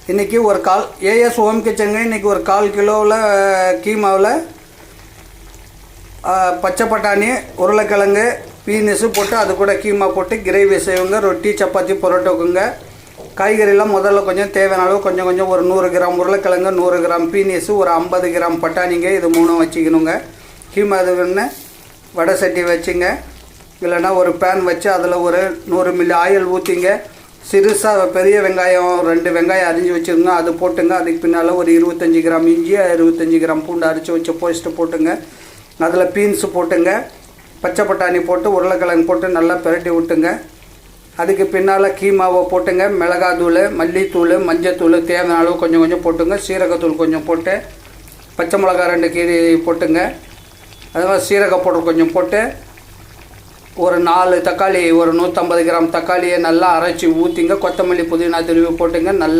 இன்றைக்கி ஒரு கால் as home கிச்சனுங்க. இன்றைக்கி ஒரு 1/4 கிலோவில் கீமாவில் பச்சை பட்டாணி, உருளைக்கிழங்கு, பீன்ஸு போட்டு அது கூட கீமா போட்டு கிரேவி செய்வோங்க. ரொட்டி, சப்பாத்தி, பரோட்டாக்குங்க. காய்கறிலாம் முதல்ல கொஞ்சம் தேவையான அளவு கொஞ்சம் ஒரு 100 கிராம் உருளைக்கிழங்கு, 100 கிராம் பீன்ஸு, ஒரு 50 கிராம் பட்டாணிங்க. இது 3 வச்சுக்கணுங்க. கீமா இது வேணுன்னு வடை சட்டி வச்சுங்க. இல்லைன்னா ஒரு பேன் வச்சு அதில் ஒரு 100 மில்லி ஆயில் ஊற்றிங்க. சிறுசாக பெரிய வெங்காயம் 2 வெங்காயம் அரிஞ்சு வச்சுருங்க, அது போட்டுங்க. அதுக்கு பின்னால் ஒரு 25 கிராம் இஞ்சி, 25 கிராம் பூண்டு அரைச்சி வச்ச பேஸ்ட்டு போட்டுங்க. அதில் பீன்ஸு போட்டுங்க, பச்சை பட்டாணி போட்டு உருளைக்கிழங்கு போட்டு நல்லா பிரட்டி விட்டுங்க. அதுக்கு பின்னால் கீமாவை போட்டுங்க. மிளகாத்தூள், மல்லித்தூள், மஞ்சத்தூள் தேவையான அளவு கொஞ்சம் போட்டுங்க. சீரகத்தூள் கொஞ்சம் போட்டு, பச்சை மிளகா 2 கீரி போட்டுங்க. அது மாதிரி சீரக பவுடர் கொஞ்சம் போட்டு, ஒரு 4 தக்காளி, ஒரு 150 கிராம் தக்காளியை நல்லா அரைச்சி ஊற்றிங்க. கொத்தமல்லி, புதினா துருவி போட்டுங்க. நல்லா